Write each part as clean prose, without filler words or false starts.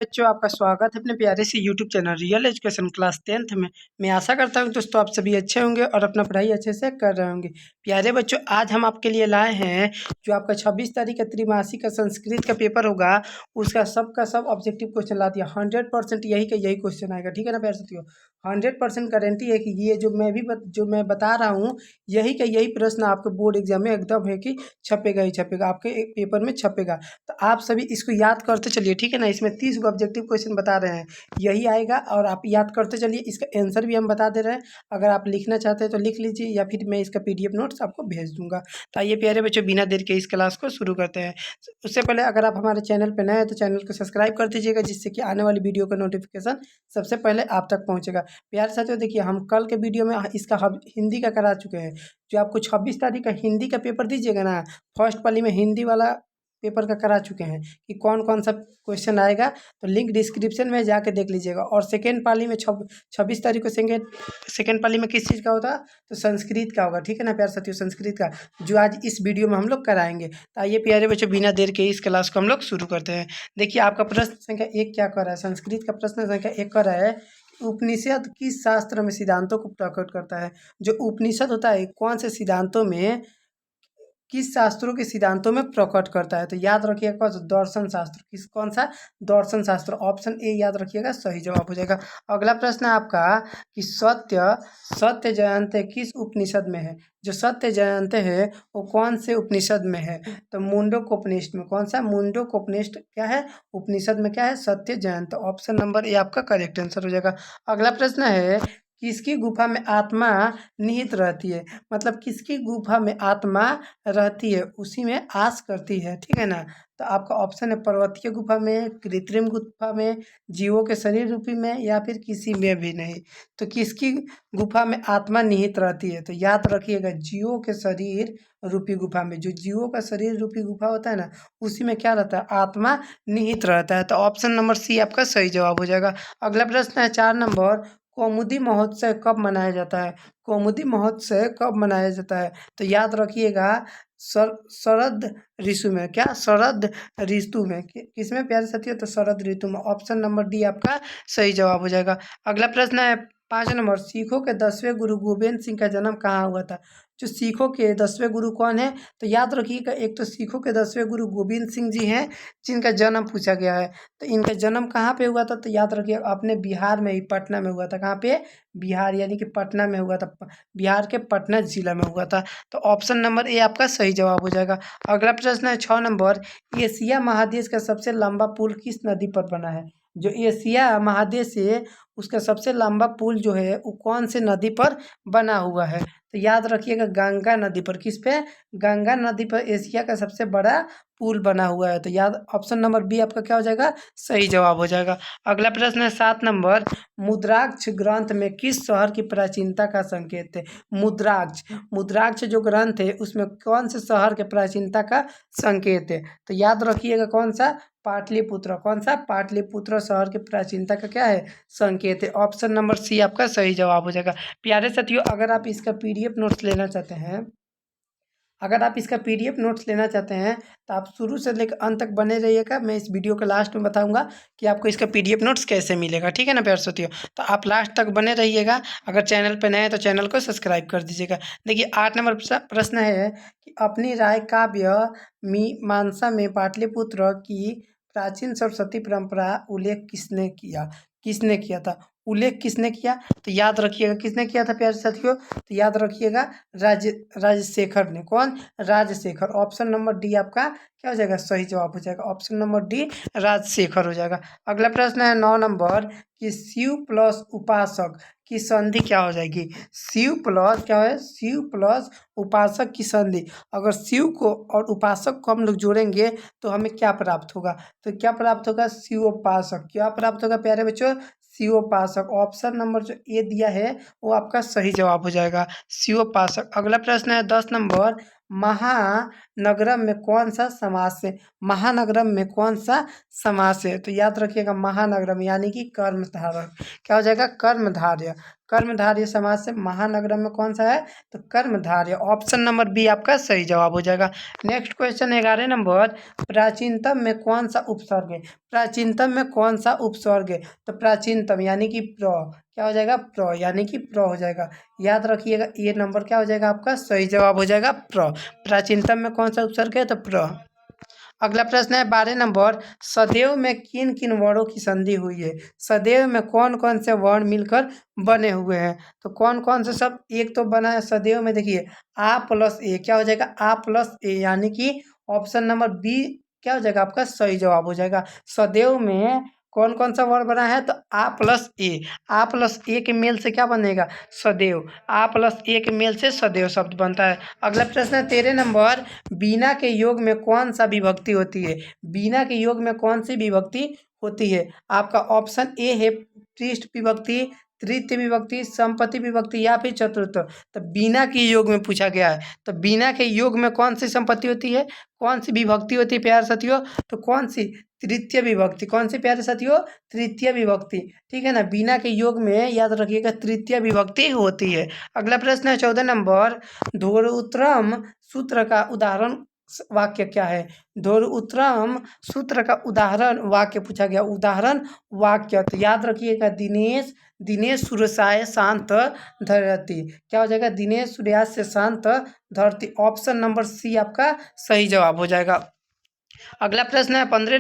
बच्चों, आपका स्वागत है अपने प्यारे से YouTube channel real education class 10th में। मैं आशा करता हूं दोस्तों आप सभी अच्छे होंगे और अपना पढ़ाई अच्छे से कर रहे होंगे। प्यारे बच्चों, आज हम आपके लिए लाए हैं जो आपका 26 तारीख का त्रिमासिक का संस्कृत का पेपर होगा, उसका सबका सब ऑब्जेक्टिव क्वेश्चन ला दिया। 100% यही का यही क्वेश्चन आएगा। ठीक है ना प्यारे साथियों, 100% गारंटी है कि ये जो मैं बता रहा हूँ यही का यही प्रश्न आपके बोर्ड एग्जाम में एकदम है कि छपेगा ही छपेगा, आपके पेपर में छपेगा। तो आप सभी इसको याद करते चलिए। ठीक है ना, इसमें 30 ऑब्जेक्टिव क्वेश्चन बता रहे हैं, यही आएगा और आप याद करते चलिए। इसका आंसर भी हम बता दे रहे हैं, अगर आप लिखना चाहते हैं तो लिख लीजिए या फिर मैं इसका पीडीएफ नोट्स आपको भेज दूंगा। तो आइए प्यारे बच्चों, बिना देर के इस क्लास को शुरू करते हैं। उससे पहले अगर आप हमारे चैनल पर नए हैं तो चैनल को सब्सक्राइब कर दीजिएगा, जिससे कि आने वाली वीडियो का नोटिफिकेशन सबसे पहले आप तक पहुंचेगा। प्यारे साथियों, देखिए हम कल के वीडियो में इसका हिंदी का करा चुके हैं। जो आपको 26 तारीख का हिंदी का पेपर दीजिएगा ना, फर्स्ट पाली में हिंदी वाला पेपर का करा चुके हैं कि कौन कौन सा क्वेश्चन आएगा। तो लिंक डिस्क्रिप्शन में जाके देख लीजिएगा। और सेकेंड पाली में 26 तारीख को सेकेंड पाली में किस चीज़ का होता, तो संस्कृत का होगा। ठीक है ना प्यारे साथियों, संस्कृत का जो आज इस वीडियो में हम लोग कराएंगे। तो आइए प्यारे बच्चों, बिना देर के इस क्लास को हम लोग शुरू करते हैं। देखिए आपका प्रश्न संख्या 1 क्या कर रहा है, संस्कृत का प्रश्न संख्या 1 कर रहा है, उपनिषद किस शास्त्र में सिद्धांतों को प्रकट करता है। जो उपनिषद होता है कौन से सिद्धांतों में, किस शास्त्रों के सिद्धांतों में प्रकट करता है। तो याद रखिएगा कौन सा, दर्शन शास्त्र। कौन सा, दर्शन शास्त्र। ऑप्शन ए याद रखिएगा, सही जवाब हो जाएगा। अगला प्रश्न है आपका कि सत्य सत्य जयंती किस उपनिषद में है। जो सत्य जयंती है वो कौन से उपनिषद में है। तो मुंडकोपनिषद में। कौन सा, मुंडकोपनिषद क्या है, उपनिषद में क्या है, सत्य जयंती। ऑप्शन नंबर ए आपका करेक्ट आंसर हो जाएगा। अगला प्रश्न है, किसकी गुफा में आत्मा निहित रहती है। मतलब किसकी गुफा में आत्मा रहती है, उसी में आस करती है। ठीक है ना, तो आपका ऑप्शन है पर्वतीय गुफा में, कृत्रिम गुफा में, जीवों के शरीर रूपी में, या फिर किसी में भी नहीं। तो किसकी गुफा में आत्मा निहित रहती है, तो याद रखिएगा जीवों के शरीर रूपी गुफा में। जो जीवों का शरीर रूपी गुफा होता है ना, उसी में क्या रहता है, आत्मा निहित रहता है। तो ऑप्शन नंबर सी आपका सही जवाब हो जाएगा। अगला प्रश्न है 4 नंबर, कौमुदी महोत्सव कब मनाया जाता है। कौमुदी महोत्सव कब मनाया जाता है, तो याद रखिएगा शरद ऋतु में। क्या, शरद ऋतु में। किसमें प्यारे साथियों, तो शरद ऋतु में। ऑप्शन नंबर डी आपका सही जवाब हो जाएगा। अगला प्रश्न है 5 नंबर, सिखों के 10वें गुरु गोबिंद सिंह का जन्म कहाँ हुआ था। जो सिखों के 10वें गुरु कौन है, तो याद रखिएगा एक तो सिखों के 10वें गुरु गोबिंद सिंह जी हैं, जिनका जन्म पूछा गया है। तो इनका जन्म कहाँ पे हुआ था, तो याद रखिए अपने बिहार में ही, पटना में हुआ था। कहाँ पे, बिहार यानी कि पटना में हुआ था। बिहार के पटना जिला में हुआ था। तो ऑप्शन नंबर ए आपका सही जवाब हो जाएगा। अगला प्रश्न है 6 नंबर, एशिया महादेश का सबसे लंबा पुल किस नदी पर बना है। जो एशिया महादेश है उसका सबसे लंबा पुल जो है वो कौन से नदी पर बना हुआ है, तो याद रखिएगा गंगा नदी पर। किस पे, गंगा नदी पर एशिया का सबसे बड़ा पुल बना हुआ है। तो याद ऑप्शन नंबर बी आपका क्या हो जाएगा, सही जवाब हो जाएगा। अगला प्रश्न है 7 नंबर, मुद्राक्ष ग्रंथ में किस शहर की प्राचीनता का संकेत है। मुद्राक्ष मुद्राक्ष जो ग्रंथ है उसमें कौन से शहर के प्राचीनता का संकेत है, तो याद रखिएगा कौन सा, पाटलिपुत्र। कौन सा, पाटलिपुत्र शहर की प्राचीनता का क्या है, संकेत है। ऑप्शन नंबर सी आपका सही जवाब हो जाएगा। प्यारे साथियों, अगर आप इसका पीडीएफ नोट्स लेना चाहते हैं, अगर आप इसका पीडीएफ नोट्स लेना चाहते हैं तो आप शुरू से लेकर अंत तक बने रहिएगा। मैं इस वीडियो के लास्ट में बताऊंगा कि आपको इसका पीडीएफ नोट्स कैसे मिलेगा। ठीक है ना प्यारे साथियों, तो आप लास्ट तक बने रहिएगा। अगर चैनल पर नए हैं तो चैनल को सब्सक्राइब कर दीजिएगा। देखिए 8 नंबर प्रश्न है कि अपनी राय काव्य मीमांसा में पाटलिपुत्र की प्राचीन सरस्वती परंपरा उल्लेख किसने किया। किसने किया था, उल्लेख किसने किया, तो याद रखिएगा किसने किया था प्यारे साथियों, तो याद रखिएगा राजशेखर ने। कौन, राजशेखर। ऑप्शन नंबर डी आपका क्या हो जाएगा, सही जवाब हो जाएगा। ऑप्शन नंबर डी राजशेखर हो जाएगा। अगला प्रश्न है 9 नंबर कि शिव प्लस उपासक की संधि क्या हो जाएगी। शिव प्लस क्या है, शिव प्लस उपासक की संधि। अगर शिव को और उपासक को हम लोग जोड़ेंगे तो हमें क्या प्राप्त होगा, तो क्या प्राप्त होगा, शिवोपासक। क्या प्राप्त होगा प्यारे बच्चों, शिवोपासक। ऑप्शन नंबर जो ए दिया है वो आपका सही जवाब हो जाएगा, शिवोपासक। अगला प्रश्न है 10 नंबर, महानगरम में कौन सा समास है। महानगरम में कौन सा समास है, तो याद रखिएगा महानगरम यानी कि कर्मधारय। क्या हो जाएगा, कर्मधारय। कर्मधारय समास से महानगरम में कौन सा है? तो कर्मधारय। ऑप्शन नंबर बी आपका सही जवाब हो जाएगा। नेक्स्ट क्वेश्चन 11 नंबर, प्राचीनतम में कौन सा उपसर्ग है? प्राचीनतम में कौन सा उपसर्ग है? तो प्राचीनतम यानी कि प्र, क्या हो जाएगा? प्र यानी कि प्र हो जाएगा। याद रखिएगा ये नंबर क्या हो जाएगा आपका? सही जवाब हो जाएगा प्र। प्राचीनतम में कौन सा उपसर्ग है? तो प्र। अगला प्रश्न है 12 नंबर, सदैव में किन किन वर्णों की संधि हुई है? सदैव में कौन कौन से वर्ण मिलकर बने हुए हैं? तो कौन कौन से सब? एक तो बना है सदैव में, देखिए आ प्लस ए, क्या हो जाएगा? आ प्लस ए, यानी कि ऑप्शन नंबर बी क्या हो जाएगा आपका? सही जवाब हो जाएगा। सदैव में कौन कौन सा वर्ण बना है? तो आ प्लस ए। आ प्लस ए के मेल से क्या बनेगा? सदैव। आ प्लस ए के मेल से सदैव शब्द बनता है। अगला प्रश्न है 13 नंबर, बीना के योग में कौन सा विभक्ति होती है? बीना के योग में कौन सी विभक्ति होती है? आपका ऑप्शन ए है पृष्ठ विभक्ति, तृतीय विभक्ति, संपत्ति विभक्ति या फिर चतुर्थ। तो बीना के योग में पूछा गया है, तो बीना के योग में कौन सी संपत्ति होती है? कौन सी विभक्ति होती है प्यारे साथियों? तो कौन सी? तृतीय विभक्ति। कौन सी प्यारे साथियों? तृतीय विभक्ति। ठीक है ना, बीना के योग में याद रखिएगा तृतीय विभक्ति होती है। अगला प्रश्न है 14 नंबर, धोरोत्तम सूत्र का उदाहरण वाक्य क्या है? धोरोत्तम सूत्र का उदाहरण वाक्य पूछा गया। उदाहरण वाक्य तो याद रखिएगा, दिनेश दिनेश सूर्यास्त शांत धरती। क्या हो जाएगा? दिनेश सूर्यास्त से शांत धरती। ऑप्शन नंबर सी आपका सही जवाब हो जाएगा। अगला प्रश्न है 15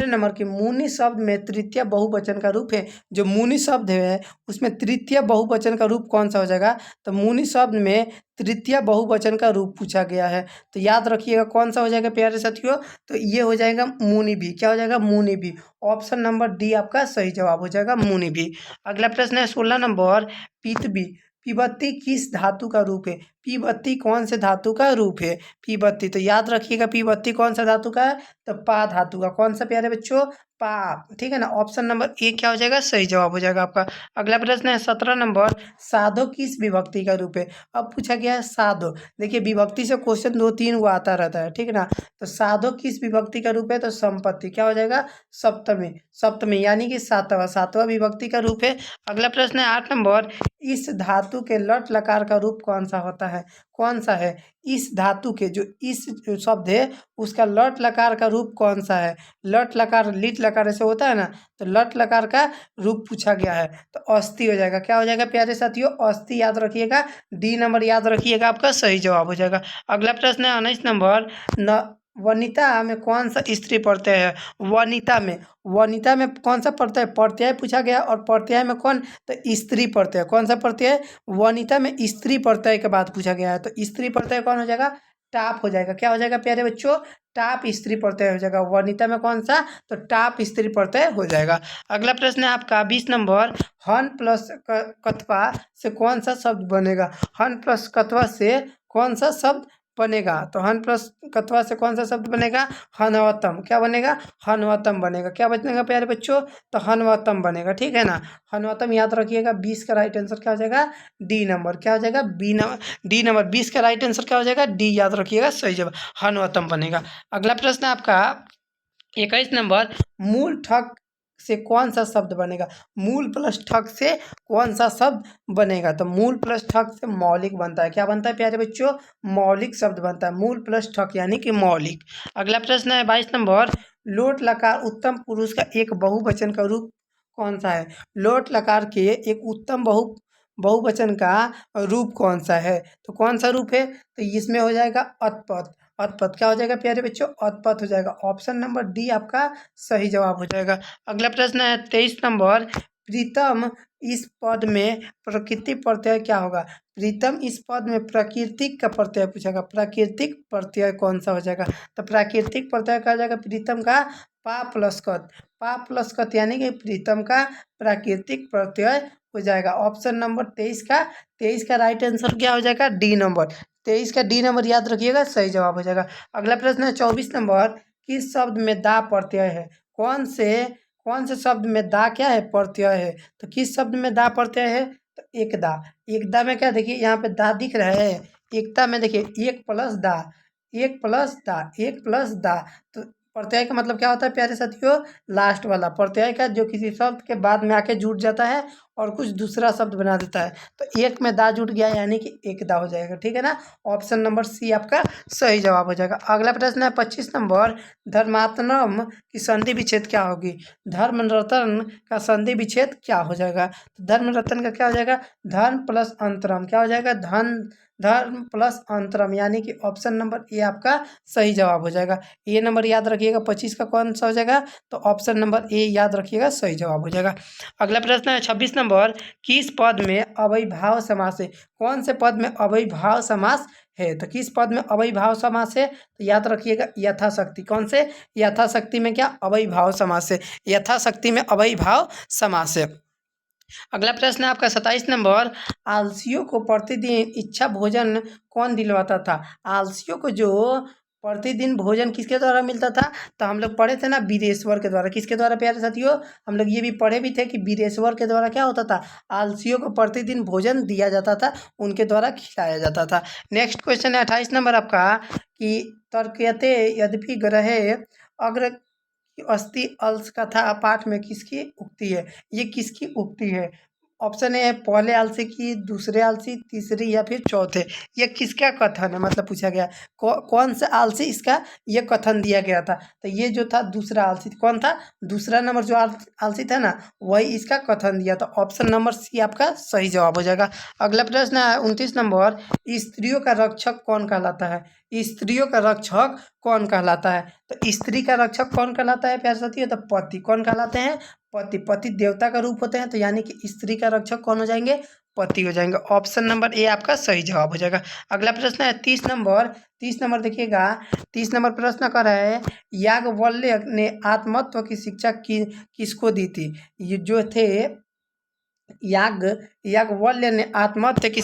नंबर की मुनि शब्द में तृतीय बहुवचन का रूप है। जो मुनि शब्द है उसमें तृतीय बहुवचन का रूप कौन सा हो जाएगा? तो मुनि शब्द में तृतीय बहुवचन का रूप पूछा गया है, तो याद रखिएगा कौन सा हो जाएगा प्यारे साथियों? तो ये हो जाएगा मुनि भी। क्या हो जाएगा? मुनि भी। ऑप्शन नंबर डी आपका सही जवाब हो जाएगा, मुनि भी। अगला प्रश्न है 16 नंबर, पीतबी पीबत्ती किस धातु का रूप है? पीबत्ती कौन से धातु का रूप है? पीबत्ती तो याद रखिएगा पीबत्ती कौन सा धातु का है? तो पा धातु का। कौन सा प्यारे बच्चों? पा। ठीक है ना, ऑप्शन नंबर ए क्या हो जाएगा? सही जवाब हो जाएगा आपका। अगला प्रश्न है 17 नंबर, साधो किस विभक्ति का रूप है? अब पूछा गया है साधो। देखिए विभक्ति से क्वेश्चन 2-3 वो आता रहता है, ठीक है ना। तो साधो किस विभक्ति का रूप है? तो संपत्ति। क्या हो जाएगा? सप्तमी। सप्तमी यानी कि सातवां, सातवां विभक्ति का रूप है। अगला प्रश्न है 8 नंबर, इस धातु के लट लकार का रूप कौन सा होता है? कौन सा है? इस धातु के जो इस शब्द है उसका लट लकार का रूप कौन सा है? लट लकार लिट लकार ऐसे होता है ना, तो लट लकार का रूप पूछा गया है, तो अस्थि हो जाएगा। क्या हो जाएगा प्यारे साथियों? अस्थि। याद रखिएगा, डी नंबर याद रखिएगा आपका सही जवाब हो जाएगा। अगला प्रश्न है 19 नंबर, न वनिता में कौन सा स्त्री प्रत्यय है? वनिता में, वनिता में कौन सा प्रत्यय? प्रत्यय पूछा गया, और प्रत्यय में कौन? तो स्त्री प्रत्यय। कौन सा प्रत्यय? वनिता में स्त्री प्रत्यय के बाद पूछा गया है, तो स्त्री प्रत्यय कौन हो जाएगा? टाप हो जाएगा। क्या हो जाएगा प्यारे बच्चों? टाप स्त्री प्रत्यय हो जाएगा। वनिता में कौन सा? तो टाप स्त्री प्रत्यय हो जाएगा। अगला प्रश्न है आपका 20 नंबर, हन प्लस कथवा से कौन सा शब्द बनेगा? हन प्लस कथवा से कौन सा शब्द बनेगा? तो हन प्लस कथवा से कौन सा शब्द बनेगा? हनवतम। क्या बनेगा? हनवतम बनेगा। क्या बनेगा प्यारे बच्चों? तो हनवतम बनेगा। ठीक है ना, हनवतम याद रखिएगा। 20 का राइट आंसर क्या हो जाएगा? D number. क्या हो जाएगा? D number. 20 का राइट आंसर क्या हो जाएगा? डी याद रखिएगा, सही जवाब हनवतम बनेगा। अगला प्रश्न है आपका 21 नंबर, मूल ठक से कौन सा शब्द बनेगा? मूल प्लस ठक से कौन सा शब्द बनेगा? तो मूल प्लस ठक से मौलिक बनता है। क्या बनता है प्यारे बच्चों? मौलिक शब्द बनता है, मूल प्लस ठक यानी कि मौलिक। अगला प्रश्न है 22 नंबर, लोट लकार उत्तम पुरुष का एक बहुवचन का रूप कौन सा है? लोट लकार के एक उत्तम बहुवचन का रूप कौन सा है? तो कौन सा रूप है? तो इसमें हो जाएगा अतपथ। अतपथ। क्या हो जाएगा प्यारे बच्चों? अतपथ हो जाएगा। ऑप्शन नंबर डी आपका सही जवाब हो जाएगा। अगला प्रश्न है 23 नंबर, प्रीतम इस पद में प्राकृतिक प्रत्यय क्या होगा? प्रीतम इस पद में प्राकृतिक का प्रत्यय पूछेगा। प्राकृतिक प्रत्यय कौन सा हो जाएगा? तो प्राकृतिक प्रत्यय क्या हो जाएगा? प्रीतम का पा प्लस कत। पा प्लस कत यानी कि प्रीतम का प्राकृतिक प्रत्यय हो जाएगा। ऑप्शन नंबर 23 का राइट आंसर क्या हो जाएगा? D number. 23 का डी नंबर याद रखिएगा, सही जवाब हो जाएगा। अगला प्रश्न है 24 नंबर, किस शब्द में दा प्रत्यय है? कौन से शब्द में दा क्या है? प्रत्यय है। तो किस शब्द में दा प्रत्यय है? तो एकदा। एकदा में क्या, देखिए यहाँ पे दा दिख रहा है। एकता में देखिए एक प्लस दा, एक प्लस दा, एक प्लस दा, तो प्रत्यय का मतलब क्या होता है प्यारे साथियों? लास्ट वाला प्रत्यय का जो किसी शब्द के बाद में आके जुड़ जाता है और कुछ दूसरा शब्द बना देता है। तो एक में दा जुट गया यानी कि एकदा हो जाएगा, ठीक है ना। ऑप्शन नंबर सी आपका सही जवाब हो जाएगा। अगला प्रश्न है 25 नंबर, धर्मात्मनम की संधि विच्छेद क्या होगी? धर्म रतन का संधि विच्छेद क्या हो जाएगा? तो धर्म रतन का क्या हो जाएगा? धर्म प्लस अंतरम क्या हो जाएगा? धर्म प्लस अंतरम यानी कि ऑप्शन नंबर ए आपका सही जवाब हो जाएगा। ये नंबर याद रखिएगा, 25 का कौन सा हो जाएगा? तो ऑप्शन नंबर ए याद रखिएगा, सही जवाब हो जाएगा। अगला प्रश्न है 26 नंबर, किस पद में अव्ययीभाव समास है? कौन से पद में अव्ययीभाव समास है? तो किस पद में अव्ययीभाव समास है? तो याद रखिएगा यथाशक्ति। कौन से? यथाशक्ति में क्या अव्ययीभाव समास है? यथाशक्ति में अव्ययीभाव समास है। अगला प्रश्न है आपका 27 नंबर, आलसियों को प्रतिदिन इच्छा भोजन कौन दिलवाता था? आलसियों को जो प्रतिदिन भोजन किसके द्वारा मिलता था? तो हम लोग पढ़े थे ना, वीरेश्वर के द्वारा। किसके द्वारा प्यारे साथियों? हम लोग ये भी पढ़े भी थे कि वीरेश्वर के द्वारा क्या होता था? आलसियों को प्रतिदिन भोजन दिया जाता था, उनके द्वारा खिलाया जाता था। नेक्स्ट क्वेश्चन है 28 नंबर आपका, कि तर्कयते यद्यपि ग्रहे अग्र अस्थि अल्स कथा पाठ में किसकी उक्ति है? ये किसकी उक्ति है? ऑप्शन ए है पहले आलसी की, दूसरे आलसी, तीसरी या फिर चौथे। ये किसका कथन है मतलब पूछा गया? कौन सा आलसी इसका ये कथन दिया गया था? तो ये जो था दूसरा आलसी। कौन था? दूसरा नंबर जो आलसी था ना, वही इसका कथन दिया था। ऑप्शन नंबर सी आपका सही जवाब हो जाएगा। अगला प्रश्न है 29 नंबर, स्त्रियों का रक्षक कौन कहलाता है? स्त्रियों का रक्षक कौन कहलाता है? तो स्त्री का रक्षक कौन कहलाता है प्यारे साथियों? तो पति। कौन कहलाते हैं? पति। पति देवता का रूप होते हैं, तो यानी कि स्त्री का रक्षक कौन हो जाएंगे? पति हो जाएंगे। ऑप्शन नंबर ए आपका सही जवाब हो जाएगा। अगला प्रश्न है 30 नंबर। 30 नंबर देखिएगा, 30 नंबर प्रश्न कर रहा है, याज्ञवल्क्य ने आत्मतत्व की शिक्षा किसको दी थी? ये जो थे याज्ञवल्क्य ने आत्महत्या की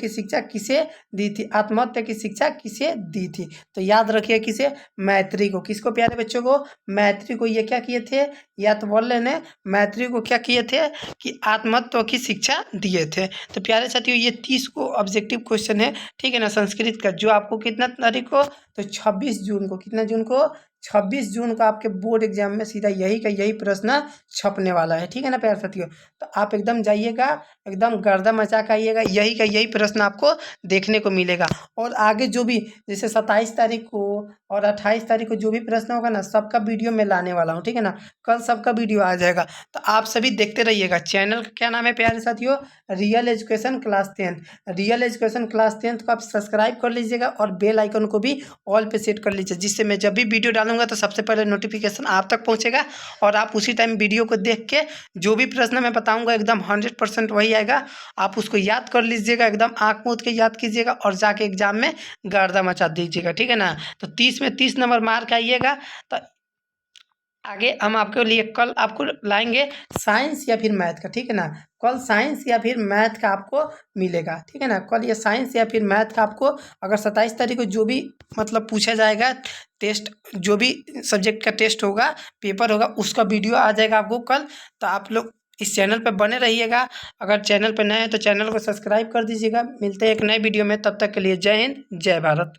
शिक्षा किसे दी थी? आत्महत्या की शिक्षा किसे दी थी? तो याद रखिए किसे? मैत्री को। किसको प्यारे बच्चों को? मैत्री को। ये क्या किए थे? याज्ञवल्क्य ने मैत्री को क्या किए थे? कि आत्महत्या की शिक्षा दिए थे। तो प्यारे साथियों ये 30 को ऑब्जेक्टिव क्वेश्चन है, ठीक है ना, संस्कृत का, जो आपको कितना तारीख को? तो 26 जून को। कितना जून को? 26 जून को आपके बोर्ड एग्जाम में सीधा यही का यही प्रश्न छपने वाला है, ठीक है ना प्यारे साथियों। तो आप एकदम जाइएगा, एकदम गर्दा मचा के आइएगा, यही का यही प्रश्न आपको देखने को मिलेगा। और आगे जो भी जैसे 27 तारीख को और 28 तारीख को जो भी प्रश्न होगा ना, सबका वीडियो मैं लाने वाला हूँ, ठीक है ना। कल सबका वीडियो आ जाएगा, तो आप सभी देखते रहिएगा। चैनल का क्या नाम है प्यारे साथियों? Real education class 10। Real education class 10 को आप सब्सक्राइब कर लीजिएगा और बेल आइकन को भी ऑल पे सेट कर लीजिए, जिससे मैं जब भी वीडियो डालूंगा तो सबसे पहले नोटिफिकेशन आप तक पहुंचेगा और आप उसी टाइम वीडियो को देख के जो भी प्रश्न मैं बताऊंगा एकदम 100% वही आएगा। आप उसको याद कर लीजिएगा, एकदम आँख मूंद के याद कीजिएगा और जाके एग्जाम में गर्दा मचा दीजिएगा, ठीक है ना। तो 30 में 30 नंबर मार्क आइएगा। तो आगे हम आपके लिए कल आपको लाएंगे साइंस या फिर मैथ का, ठीक है ना। कल साइंस या फिर मैथ का आपको मिलेगा, ठीक है ना। कल ये साइंस या फिर मैथ का आपको अगर 27 तारीख को जो भी मतलब पूछा जाएगा टेस्ट, जो भी सब्जेक्ट का टेस्ट होगा, पेपर होगा, उसका वीडियो आ जाएगा आपको कल। तो आप लोग इस चैनल पे बने रहिएगा। अगर चैनल पे नए हैं तो चैनल को सब्सक्राइब कर दीजिएगा। मिलते हैं एक नए वीडियो में, तब तक के लिए जय हिंद, जय भारत।